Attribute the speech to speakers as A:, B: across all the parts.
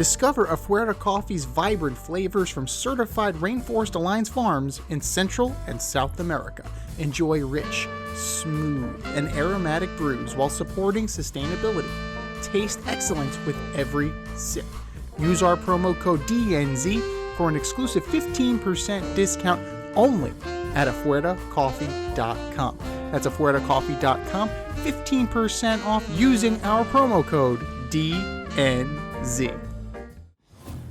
A: Discover Afuera Coffee's vibrant flavors from certified Rainforest Alliance farms in Central and South America. Enjoy rich, smooth, and aromatic brews while supporting sustainability. Taste excellence with every sip. Use our promo code DNZ for an exclusive 15% discount only at afueracoffee.com. That's afueracoffee.com, 15% off using our promo code DNZ.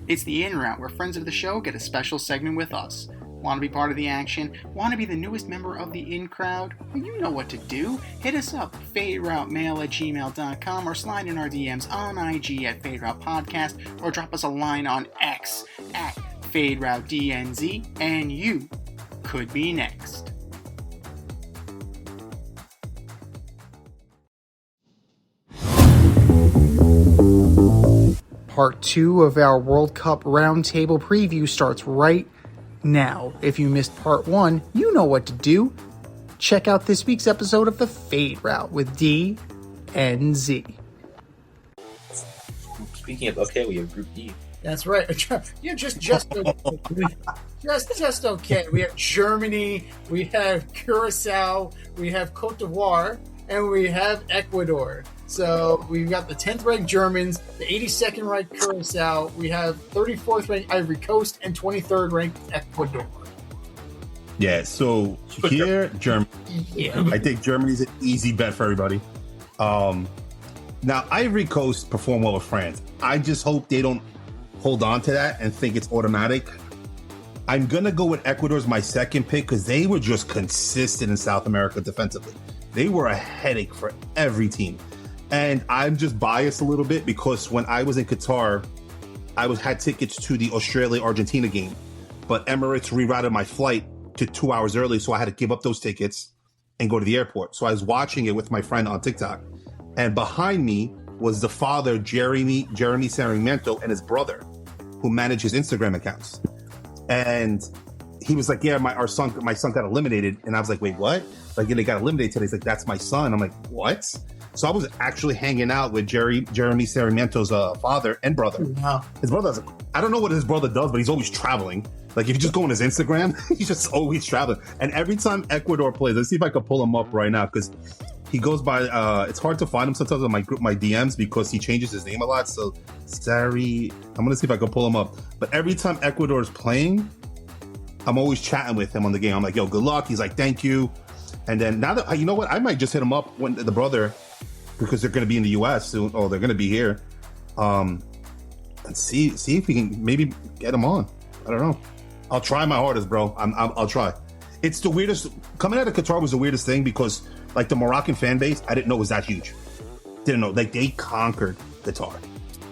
A: It's the In Route, where friends of the show get a special segment with us. Want to be part of the action? Want to be the newest member of the In Crowd? Well, you know what to do. Hit us up, faderoutemail@gmail.com, or slide in our DMs on IG at FadeRoutePodcast, or drop us a line on X at FadeRouteDNZ, and you could be next. Part 2 of our World Cup Roundtable preview starts right now. If you missed Part 1, you know what to do. Check out this week's episode of The Fade Route with D and Z.
B: Speaking of okay, we have Group D.
A: That's right. Yeah, just okay. just okay. We have Germany, we have Curacao, we have Cote d'Ivoire, and we have Ecuador. So we've got the 10th ranked Germans, the 82nd ranked Curacao, we have 34th ranked Ivory Coast, and 23rd ranked Ecuador.
C: Yeah, so here, Germany. Yeah. I think Germany's an easy bet for everybody. Now, Ivory Coast performed well with France. I just hope they don't hold on to that and think it's automatic. I'm going to go with Ecuador as my second pick because they were just consistent in South America defensively. They were a headache for every team. And I'm just biased a little bit because when I was in Qatar, I had tickets to the Australia-Argentina game, but Emirates rerouted my flight to 2 hours early, so I had to give up those tickets and go to the airport. So I was watching it with my friend on TikTok, and behind me was the father, Jeremy Sarmiento, and his brother, who manage his Instagram accounts. And he was like, "Yeah, my son got eliminated," and I was like, "Wait, what?" Like, yeah, they got eliminated today. He's like, "That's my son." I'm like, "What?" So I was actually hanging out with Jeremy Sarmiento's father and brother.
A: Wow.
C: His brother, I don't know what his brother does, but he's always traveling. Like, if you just go on his Instagram, he's just always traveling. And every time Ecuador plays, let's see if I can pull him up right now, because he goes by, it's hard to find him sometimes on my DMs because he changes his name a lot. So, I'm going to see if I can pull him up. But every time Ecuador is playing, I'm always chatting with him on the game. I'm like, "Yo, good luck." He's like, "Thank you." And then now that, you know what, I might just hit him up when the brother, because they're going to be in the U.S. soon, or they're going to be here, and see if we can maybe get him on. I don't know. I'll try my hardest, bro. I'll try. It's the weirdest. Coming out of Qatar was the weirdest thing because, like, the Moroccan fan base, I didn't know was that huge. Didn't know. Like, they conquered Qatar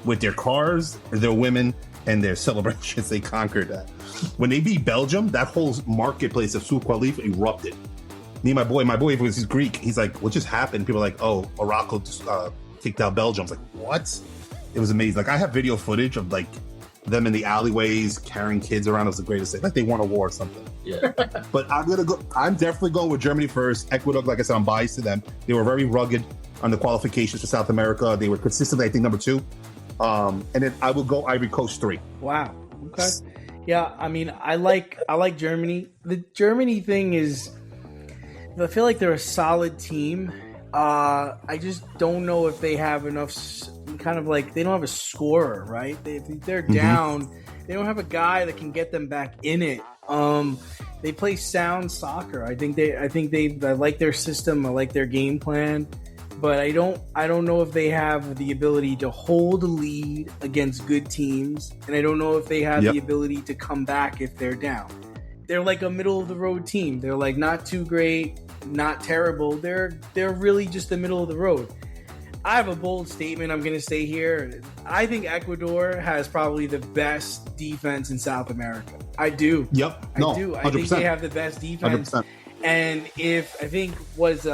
C: with their cars, their women, and their celebrations. They conquered that. When they beat Belgium, that whole marketplace of Souk Khalif erupted. Me and my boy, because he's Greek, he's like, "What just happened?" People are like, "Oh, Morocco just kicked out Belgium." I was like, "What?" It was amazing. Like, I have video footage of, like, them in the alleyways carrying kids around. It was the greatest thing. Like they won a war or something.
B: Yeah.
C: But I'm definitely going with Germany first. Ecuador, like I said, I'm biased to them. They were very rugged on the qualifications for South America. They were consistently, I think, number 2. And then I will go Ivory Coast 3.
D: Wow. Okay. Yeah, I mean, I like Germany. The Germany thing is, I feel like they're a solid team. I just don't know if they have enough, kind of like, they don't have a scorer, right? If they're down, they don't have a guy that can get them back in it. They play sound soccer. I like their system. I like their game plan, but I don't know if they have the ability to hold a lead against good teams, and I don't know if they have the ability to come back if they're down. They're like a middle of the road team. They're like not too great, not terrible. They're really just the middle of the road. I have a bold statement I'm going to say here. I think Ecuador has probably the best defense in South America. I do.
C: Yep.
D: I do. 100%. I think they have the best defense.
C: 100%.
D: And if I think was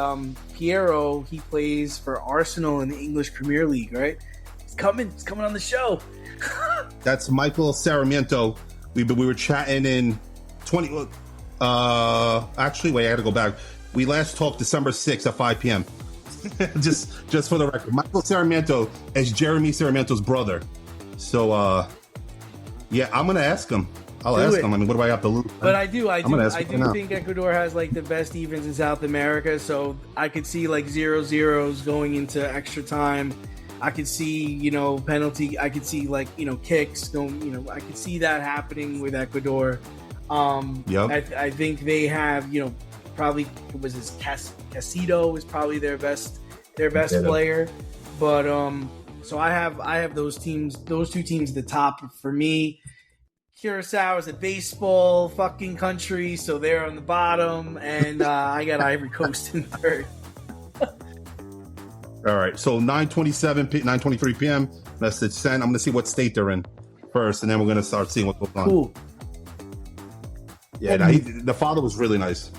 D: Piero, he plays for Arsenal in the English Premier League, right? He's coming on the show.
C: That's Michael Sarmiento. We were chatting in 20. Actually, wait, I got to go back. We last talked December 6th at 5 p.m. just for the record. Michael Sarmiento is Jeremy Sarmiento's brother. So, yeah, I'm gonna ask him. I'll
D: Do
C: ask
D: it.
C: him. I mean, what do I have to lose?
D: But I do
C: gonna ask him now.
D: think Ecuador has like the best defense in South America. So I could see like 0-0s going into extra time. I could see, penalty. I could see like, kicks going, I could see that happening with Ecuador.
C: Yep.
D: I think they have, probably Casito is probably their best player. But so I have those two teams at the top for me. Curacao is a baseball fucking country, so they're on the bottom, and I got Ivory Coast in third.
C: All right, so 9:23 p.m. Message sent. I'm going to see what state they're in first, and then we're going to start seeing what goes on.
D: Cool.
C: Yeah, the father was really nice.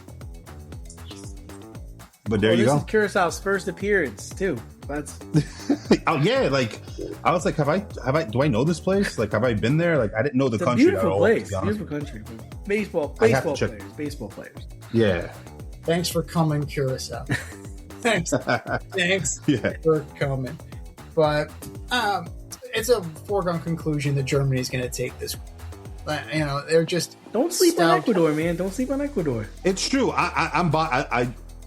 C: But there you go.
D: This is Curaçao's first appearance too. That's
C: oh yeah, like I was like, have I? Do I know this place? Like, have I been there? Like, I didn't know the country.
D: Beautiful place, beautiful country. Baseball players.
C: Yeah.
A: Thanks for coming, Curacao. Thanks for coming. But it's a foregone conclusion that Germany is going to take this. They're just
D: don't sleep on Ecuador, man. Don't sleep on Ecuador.
C: It's true.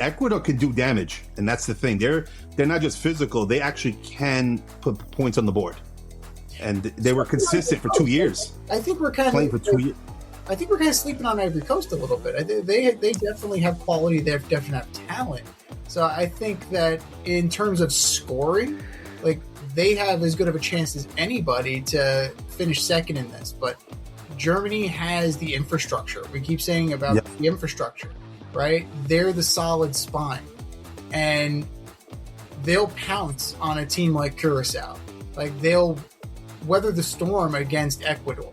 C: Ecuador can do damage, and that's the thing. They're not just physical; they actually can put points on the board, and they were consistent for 2 years.
A: I think we're kind of
C: playing for 2 years.
A: I think we're kind of sleeping on Ivory Coast a little bit. They definitely have quality. They definitely have talent. So I think that in terms of scoring, like they have as good of a chance as anybody to finish second in this. But Germany has the infrastructure. We keep saying about the infrastructure, right? They're the solid spine, and they'll pounce on a team like Curacao. Like they'll weather the storm against Ecuador.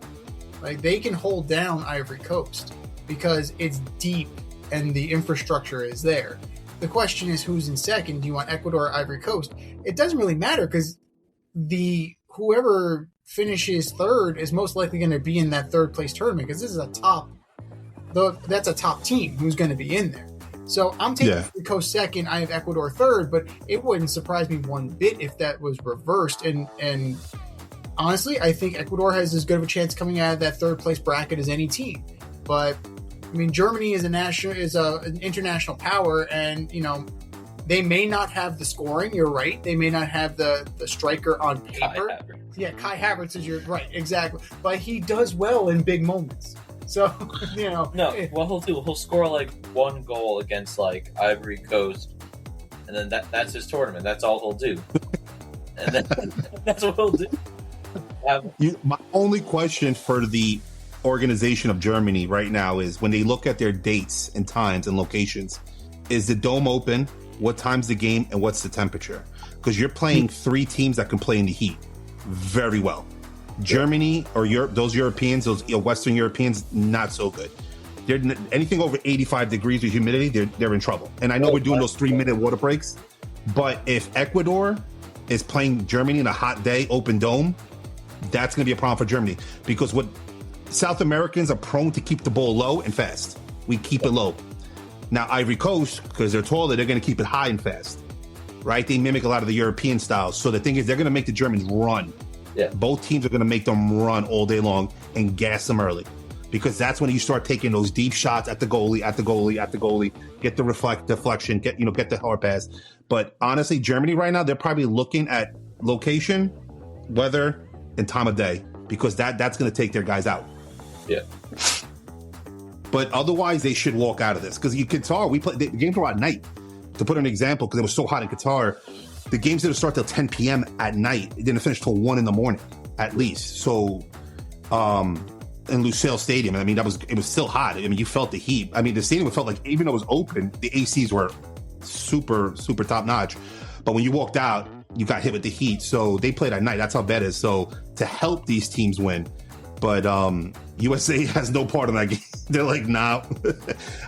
A: Like they can hold down Ivory Coast because it's deep and the infrastructure is there. The question is who's in second. Do you want Ecuador or Ivory Coast? It doesn't really matter because whoever finishes third is most likely going to be in that third place tournament because this is that's a top team who's going to be in there. So I'm taking Ivory Coast second. I have Ecuador third, but it wouldn't surprise me one bit if that was reversed. And honestly, I think Ecuador has as good of a chance coming out of that third place bracket as any team. But I mean, Germany is an international power, and they may not have the scoring. You're right; they may not have the striker on paper. Kai Havertz is right, exactly. But he does well in big moments. So
B: No, what he'll score like one goal against like Ivory Coast, and then that's his tournament. That's all he'll do, and then that's what he'll do.
C: My only question for the organization of Germany right now is when they look at their dates and times and locations, is the dome open? What time's the game and what's the temperature? Because you're playing three teams that can play in the heat very well. Germany or Europe, those Europeans, those Western Europeans, not so good. They're anything over 85 degrees with humidity, they're in trouble. And I know we're doing those 3-minute water breaks, but if Ecuador is playing Germany in a hot day, open dome, that's going to be a problem for Germany because what South Americans are prone to keep the ball low and fast. We keep it low. Now, Ivory Coast, because they're taller, they're going to keep it high and fast, right? They mimic a lot of the European styles. So the thing is, they're going to make the Germans run.
B: Yeah.
C: Both teams are going to make them run all day long and gas them early because that's when you start taking those deep shots at the goalie, get the deflection, get the hard pass. But honestly, Germany right now, they're probably looking at location, weather, and time of day because that's going to take their guys out.
B: Yeah.
C: But otherwise, they should walk out of this because Qatar, the games were at night. To put an example, because it was so hot in Qatar, the games didn't start till 10 p.m. at night. It didn't finish till 1 in the morning, at least. So, in Lusail Stadium, I mean, it was still hot. I mean, you felt the heat. I mean, the stadium felt like even though it was open, the ACs were super, super top notch. But when you walked out, you got hit with the heat. So they played at night. That's how bad it is. So to help these teams win. But USA has no part in that game. They're like, nah.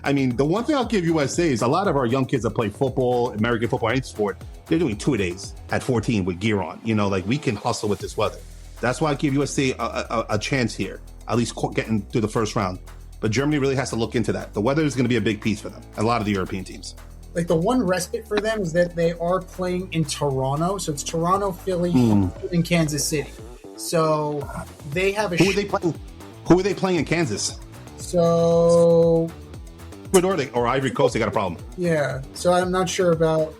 C: I mean, the one thing I'll give USA is a lot of our young kids that play football, American football, any sport, they're doing 2-a-days at 14 with gear on. Like we can hustle with this weather. That's why I give USA a chance here, at least getting through the first round. But Germany really has to look into that. The weather is going to be a big piece for them. A lot of the European teams.
A: Like the one respite for them is that they are playing in Toronto. So it's Toronto, Philly, and Kansas City. So they have a.
C: Who are they playing? Who are they playing in Kansas?
A: So
C: Ecuador or Ivory Coast? They got a problem.
A: yeah. So I'm not sure about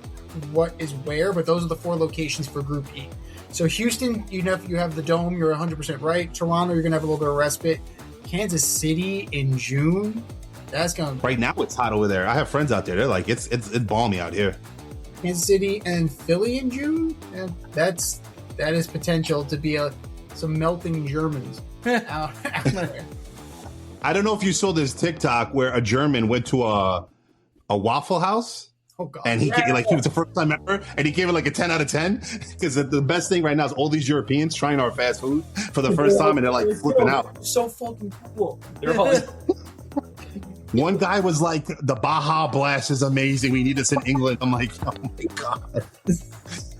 A: what is where, but those are the 4 locations for Group E. So Houston, you have the Dome. You're 100% right. Toronto, you're gonna have a little bit of respite. Kansas City in June. That's going
C: Right now, it's hot over there. I have friends out there. They're like, it's balmy out here.
A: Kansas City and Philly in June. And that is potential to be some melting Germans out there.
C: I don't know if you saw this TikTok where a German went to a Waffle House.
A: Oh God!
C: And he was a first time member, and he gave it like a 10 out of 10 because the best thing right now is all these Europeans trying our fast food for the first time, and they're like flipping out.
B: So fucking cool. They're all.
C: One guy was like, "The Baja Blast is amazing. We need this in England." I'm like, "Oh my God."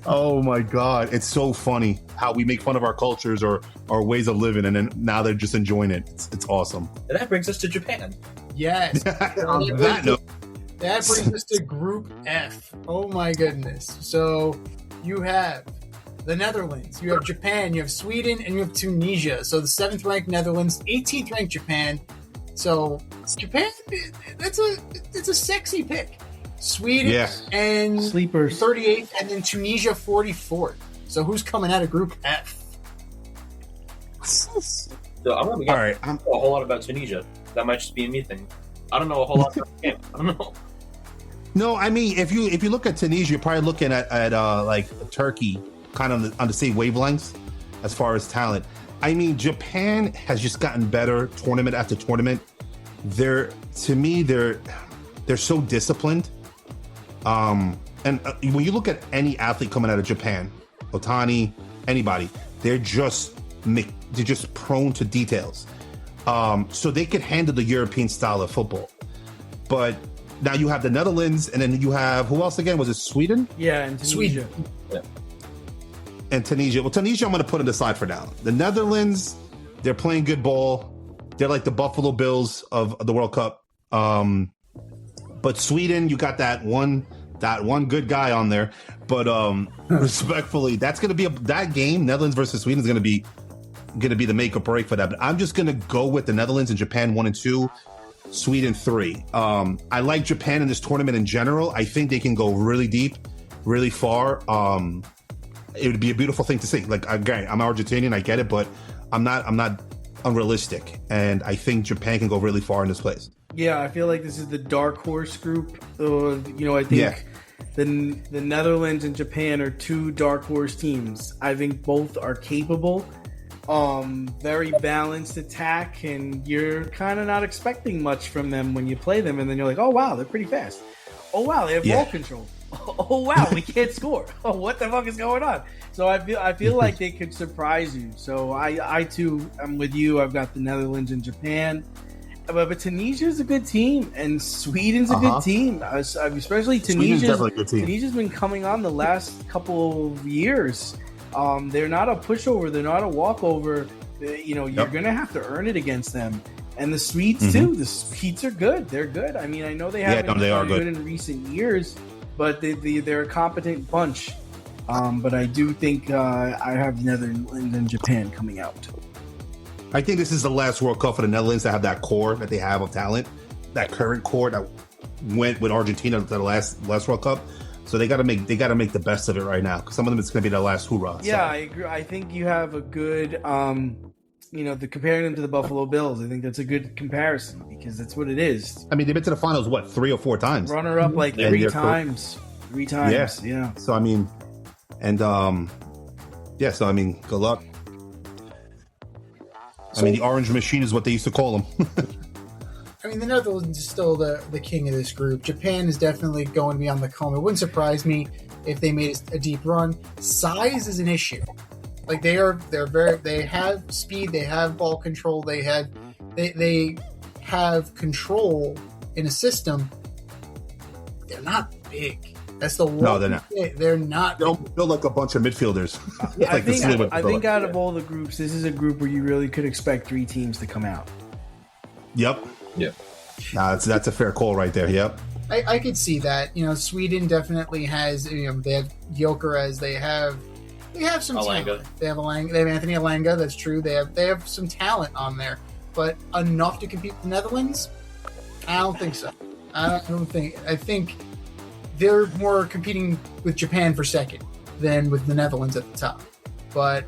C: Oh my God. It's so funny how we make fun of our cultures or our ways of living, and then now they're just enjoying it. It's awesome.
B: And that brings us to Japan.
A: Yes.
C: On that note,
A: that brings us to Group F. Oh my goodness. So you have the Netherlands, you have Japan, you have Sweden, and you have Tunisia. So the 7th ranked Netherlands, 18th ranked Japan. So Japan, it's a sexy pick. Sweden and
D: Sleepers
A: 38th, and then Tunisia 44th. So who's coming out of Group F?
B: So I'm gonna be
C: all right.
B: I don't know a whole lot about Tunisia. That might just be a me thing. I don't know a whole lot about the game. I don't know.
C: No, I mean, if you look at Tunisia, you're probably looking at like Turkey, kind of on the same wavelengths as far as talent. I mean, Japan has just gotten better tournament after tournament. They're so disciplined. And when you look at any athlete coming out of Japan, Otani, anybody, they're just prone to details. So they could handle the European style of football. But now you have the Netherlands, and then you have, who else again? Was it Sweden?
D: Yeah, and Tunisia.
B: Yeah.
C: And Tunisia. Well, Tunisia, I'm going to put it aside for now. The Netherlands, they're playing good ball. They're like the Buffalo Bills of the World Cup. But Sweden, you got that one good guy on there. But respectfully, that's going to be that game. Netherlands versus Sweden is going to be the make or break for that. But I'm just going to go with the Netherlands and Japan 1 and 2, Sweden 3. I like Japan in this tournament in general. I think they can go really deep, really far. It would be a beautiful thing to see. Like, again, I'm Argentinian, I get it, but I'm not unrealistic, and I think Japan can go really far in this place.
D: Yeah, I feel like this is the dark horse group. I think the Netherlands and Japan are 2 dark horse teams. I think both are capable. Very balanced attack, and you're kind of not expecting much from them when you play them, and then you're like, oh wow, they're pretty fast. Oh wow, they have ball control. Oh wow, we can't score. Oh, what the fuck is going on? So I feel like they could surprise you. So I too am with you. I've got the Netherlands and Japan, but Tunisia's a good team, and Sweden's a good team. Especially Tunisia.
C: Definitely a good team.
D: Tunisia's been coming on the last couple of years. They're not a pushover. They're not a walkover. You're gonna have to earn it against them. And the Swedes too. The Swedes are good. They're good. I mean, I know they haven't been good in recent years, but they're a competent bunch. But I do think I have Netherlands and Japan coming out.
C: I think this is the last World Cup for the Netherlands to have that core that they have of talent, that current core that went with Argentina to the last World Cup. So they got to make the best of it right now, because some of them it's going to be their last hoorah.
D: Yeah, I agree. I think you have a good, comparing them to the Buffalo Bills. I think that's a good comparison, because that's what it is.
C: I mean, they've been to the finals 3 or 4 times.
D: Runner up like 3 times. 3 times. Yeah.
C: So I mean, and so I mean, good luck. I mean, the Orange Machine is what they used to call them.
A: I mean, the Netherlands is still the king of this group. Japan is definitely going to be on the come. It wouldn't surprise me if they made a deep run. Size is an issue. Like they have speed, they have ball control, they have control in a system. They're not big. That's the one.
C: No, they're not.
A: They're not.
C: They'll build like a bunch of midfielders.
D: I think out of all the groups, this is a group where you really could expect 3 teams to come out.
C: Yep.
B: Yeah.
C: That's a fair call right there. Yep.
A: I could see that. Sweden definitely has. They have Gyökeres. They have They have some
B: Alanga.
A: talent. They have Anthony Alanga. That's true. They have some talent on there, but enough to compete with the Netherlands? I don't think so. I think they're more competing with Japan for second than with the Netherlands at the top. But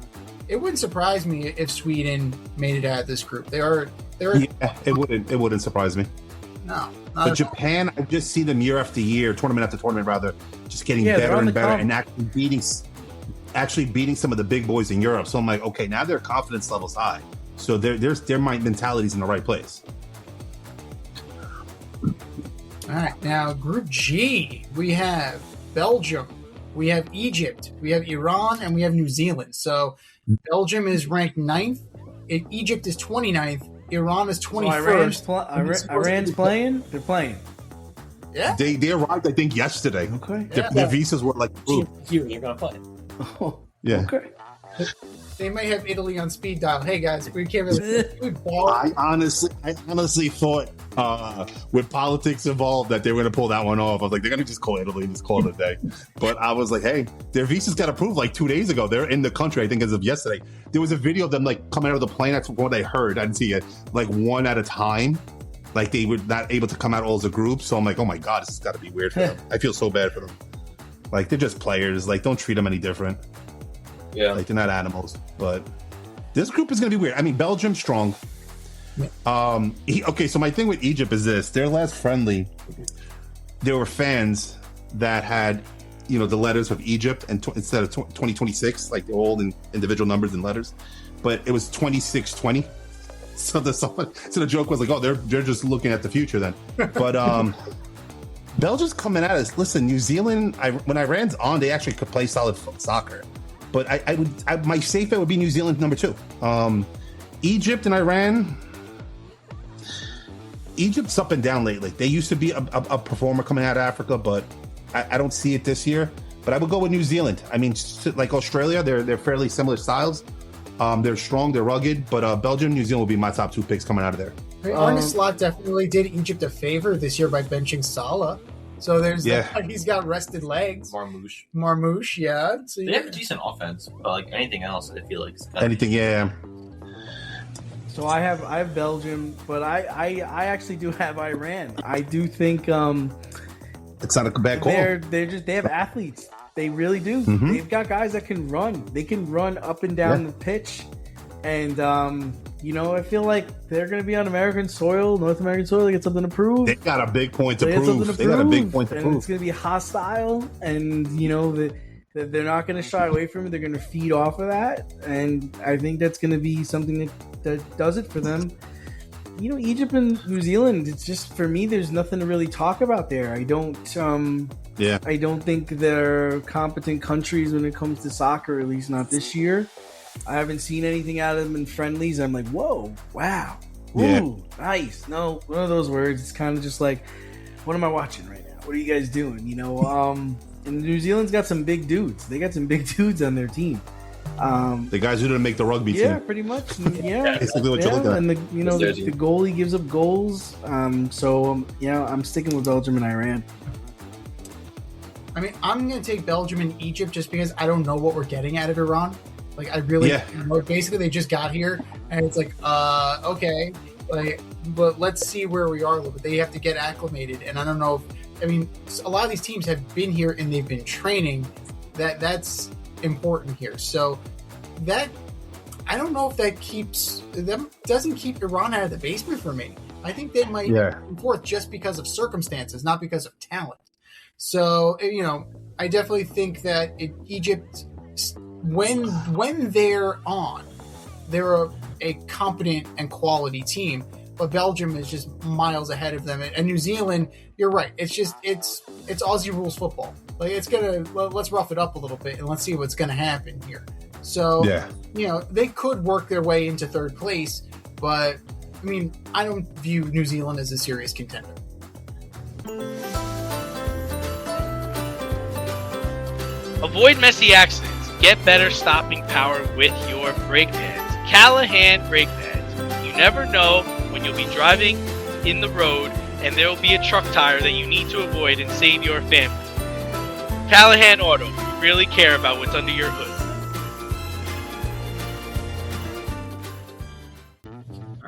A: it wouldn't surprise me if Sweden made it out of this group. Yeah,
C: it wouldn't surprise me.
A: No.
C: But Japan, I just see them year after year, tournament after tournament, rather, just getting better and better, and actually beating some of the big boys in Europe. So I'm like, okay, now their confidence level's high. So their mentality's in the right place.
A: All right, now Group G, we have Belgium, we have Egypt, we have Iran, and we have New Zealand. So Belgium is ranked 9th, Egypt is 29th, Iran is 21st.
D: So Iran's playing? They're playing.
A: Yeah.
C: They arrived, I think, yesterday.
D: Okay.
C: Their visas were like approved.
B: You're going to play.
D: Oh,
C: yeah.
D: Okay.
A: They might have Italy on speed dial. Hey guys, we can't really ball.
C: I honestly thought with politics involved that they were going to pull that one off. I was like, they're going to just call Italy and just call it a day. But I was like, hey, their visas got approved like 2 days ago. They're in the country, I think, as of yesterday. There was a video of them like coming out of the plane. That's what I heard. I didn't see it. Like one at a time. Like they were not able to come out all as a group. So I'm like, oh my God, this has got to be weird for them. I feel so bad for them. Like they're just players. Like don't treat them any different.
B: Yeah.
C: Like they're not animals. But this group is going to be weird. I mean, Belgium's strong. Okay, so my thing with Egypt is this. Their last friendly, there were fans that had, the letters of Egypt and instead of 2026, like they're all in individual numbers and letters, but it was 2620. So the joke was like, oh, they're just looking at the future then. But Belgium's coming at us. Listen, New Zealand, when Iran's on, they actually could play solid soccer. But my safe bet would be New Zealand number 2. Egypt and Iran. Egypt's up and down lately. They used to be a performer coming out of Africa, but I don't see it this year. But I would go with New Zealand. I mean, like Australia, they're fairly similar styles. They're strong, they're rugged, but Belgium, New Zealand will be my top 2 picks coming out of there.
A: Arne Slot definitely did Egypt a favor this year by benching Salah. So there's he's got rested legs. Marmouche, yeah. So,
B: they have a decent offense, but like anything else, I feel like
C: anything, yeah.
D: So I have Belgium, but I actually do have Iran. I do think
C: it's not a bad call.
D: They have athletes. They really do.
C: Mm-hmm.
D: They've got guys that can run. They can run up and down the pitch, and I feel like they're going to be on American soil, North American soil. They get something to prove.
C: They got a big point to prove. They got a big point to prove.
D: It's going to be hostile, and they're not going to shy away from it. They're going to feed off of that, and I think that's going to be something that does it for them. Egypt and New Zealand, it's just, for me, there's nothing to really talk about there. I don't think they're competent countries when it comes to soccer, at least not this year. I haven't seen anything out of them in friendlies. I'm like, whoa, wow, ooh, nice. No, one of those words. It's kind of just like, what am I watching right now? What are you guys doing? And New Zealand's got some big dudes. They got some big dudes on their team.
C: The guys who didn't make the rugby team.
D: Yeah, pretty much. Yeah,
C: basically what you're looking at.
D: And the goalie gives up goals. I'm sticking with Belgium and Iran.
A: I mean, I'm going to take Belgium and Egypt just because I don't know what we're getting out of Iran. Like, I really, basically they just got here and it's like, okay, but let's see where we are a little bit. They have to get acclimated, and I don't know a lot of these teams have been here and they've been training. That's important here. So that, I don't know if that doesn't keep Iran out of the basement for me. I think they might come forth just because of circumstances, not because of talent. So, I definitely think that Egypt, when they're on, they're a competent and quality team, but Belgium is just miles ahead of them. And New Zealand, you're right. It's Aussie rules football. Like, let's rough it up a little bit and let's see what's going to happen here. So, they could work their way into third place, but I don't view New Zealand as a serious contender.
E: Avoid messy accidents. Get better stopping power with your brake pads. Callahan brake pads. You never know when you'll be driving in the road and there will be a truck tire that you need to avoid and save your family. Callahan Auto. We really care about what's under your hood.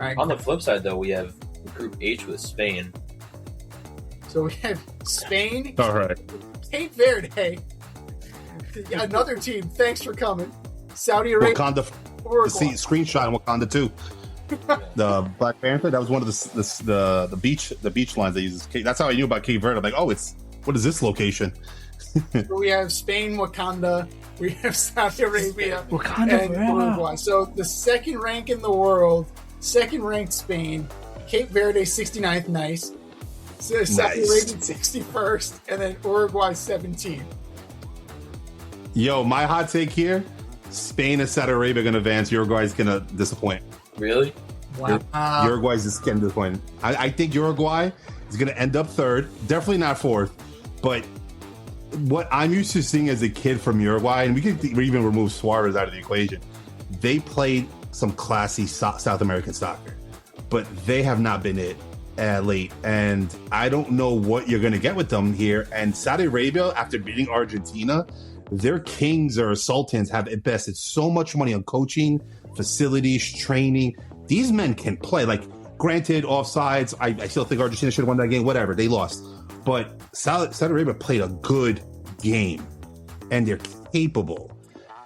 A: right.
B: On the flip side, though, we have Group H with Spain.
A: So we have Spain,
C: All right.
A: Cape Verde, another team. Thanks for coming. Saudi Arabia,
C: Wakanda.
A: Uruguay.
C: See screenshot in Wakanda too. The Black Panther. That was one of the beach lines they use. That's how I knew about Cape Verde. I'm like, oh, what is this location?
A: So we have Spain, Wakanda. We have Saudi Arabia
D: Wakanda
A: and
D: forever.
A: Uruguay. So the second rank in the world, second ranked Spain, Cape Verde 69th, nice. So Saudi Arabia 61st, and then Uruguay 17th.
C: Yo, my hot take here: Spain and Saudi Arabia are going to advance. Uruguay's going to disappoint.
B: Really?
A: Wow.
C: Uruguay's just getting disappointed. I think Uruguay is going to end up third. Definitely not fourth. But what I'm used to seeing as a kid from Uruguay, and we could even remove Suarez out of the equation, they played some classy South American soccer, but they have not been it late. And I don't know what you're going to get with them here. And Saudi Arabia, after beating Argentina, their kings or sultans have invested so much money on coaching, facilities, training. These men can play. Like, granted, offsides. I still think Argentina should have won that game. Whatever, they lost. But Saudi Arabia played a good game, and they're capable.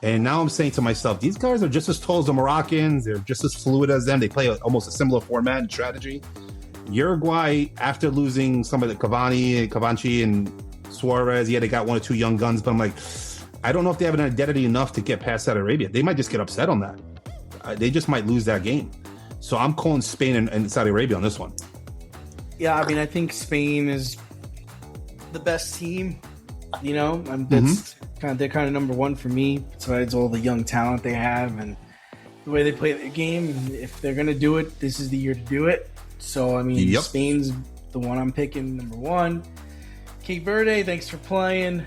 C: And now I'm saying to myself, these guys are just as tall as the Moroccans. They're just as fluid as them. They play almost a similar format and strategy. Uruguay, after losing some of the Cavani and Suarez, yeah, they got one or two young guns, but I'm like, I don't know if they have an identity enough to get past Saudi Arabia. They might just get upset on that. They just might lose that game. So I'm calling Spain and Saudi Arabia on this one.
D: Yeah, I mean, I think Spain is the best team. You know, and that's they're kind of number one for me. Besides all the young talent they have and the way they play the game, if they're gonna do it, this is the year to do it. So I mean, Spain's the one I'm picking, number one. Cape Verde, thanks for playing.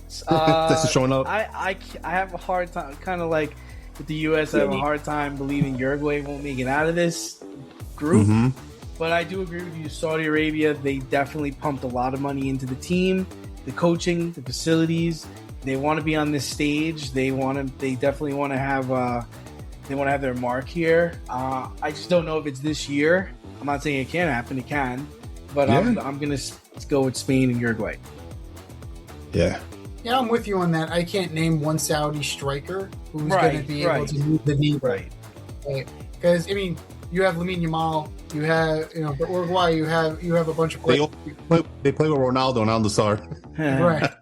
C: Thanks for showing up.
D: I have a hard time, kind of like with the U.S. I have a hard time believing Uruguay won't make it out of this group. But I do agree with you. Saudi Arabia, they definitely pumped a lot of money into the team, the coaching, the facilities. They want to be on this stage. They definitely want to have their mark here. I just don't know if it's this year. I'm not saying it can't happen. It can, but I'm gonna go with Spain and Uruguay.
C: Yeah,
A: I'm with you on that. I can't name one Saudi striker who's going to be able to move the needle. Right. Because I mean, you have Lamine Yamal. You have for Uruguay. You have a bunch of players.
C: They play with Ronaldo and Al-Nassr.
A: Right.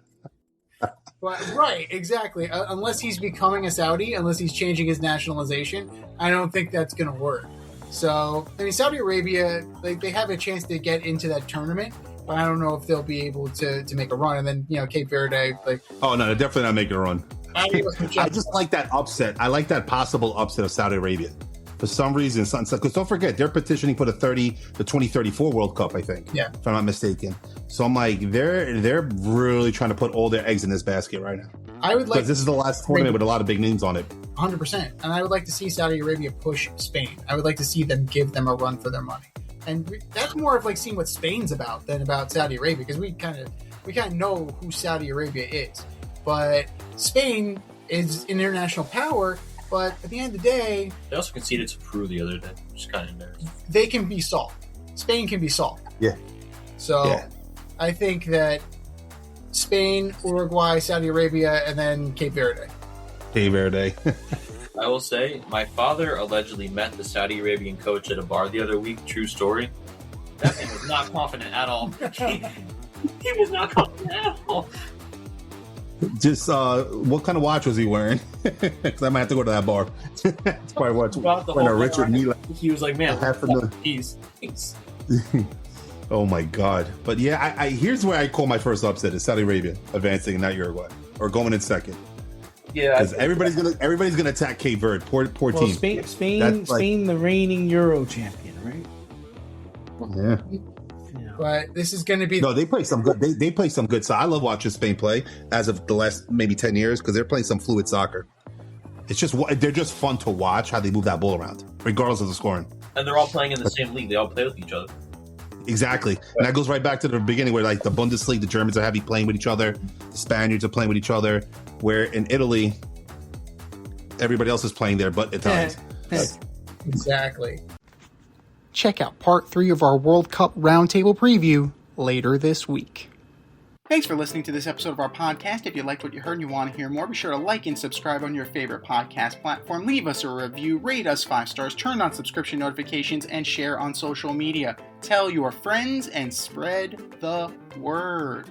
A: Right, exactly. Unless he's becoming a Saudi, unless he's changing his nationalization, I don't think that's going to work. So, I mean, Saudi Arabia, they have a chance to get into that tournament, but I don't know if they'll be able to make a run. And then, Cape Verde,
C: oh no, they're definitely not making a run. I just like that upset. I like that possible upset of Saudi Arabia. For some reason, because don't forget, they're petitioning for the 2034 World Cup, I think. Yeah. If I'm not mistaken. So I'm like, they're really trying to put all their eggs in this basket right now.
A: I would like,
C: because this is the last tournament with a lot of big names on it.
A: 100%. And I would like to see Saudi Arabia push Spain. I would like to see them give them a run for their money. And that's more of like seeing what Spain's about than about Saudi Arabia, because we kind of know who Saudi Arabia is. But Spain is an international power. But at the end of the day,
B: they also conceded to Peru the other day, which is kind of embarrassing.
A: They can be solved. Spain can be solved.
C: Yeah.
A: So I think that Spain, Uruguay, Saudi Arabia, and then Cape Verde.
C: Cape Verde.
B: I will say, my father allegedly met the Saudi Arabian coach at a bar the other week. True story. That man was not confident at all. He was not confident at all.
C: Just what kind of watch was he wearing? Because I might have to go to that bar. That's probably what a Richard Mille.
B: He was like, man, he's.
C: Oh my god! But yeah, I here's where I call my first upset: is Saudi Arabia advancing and not Uruguay, or going in second.
B: Yeah,
C: because everybody's gonna attack Cape Verde. Poor team.
D: Spain, the reigning Euro champion, right?
C: Yeah.
A: But this is going to be
C: they play some good. They play some good. So I love watching Spain play as of the last maybe 10 years because they're playing some fluid soccer. They're just fun to watch how they move that ball around, regardless of the scoring.
B: And they're all playing in the same league. They all play with each other.
C: Exactly, and that goes right back to the beginning where like the Bundesliga, the Germans are happy playing with each other, the Spaniards are playing with each other. Where in Italy, everybody else is playing there, but Italians.
A: Exactly. check out part 3 of our World Cup Roundtable preview later this week. Thanks for listening to this episode of our podcast. If you liked what you heard and you want to hear more, be sure to like and subscribe on your favorite podcast platform. Leave us a review, rate us 5 stars, turn on subscription notifications, and share on social media. Tell your friends and spread the word.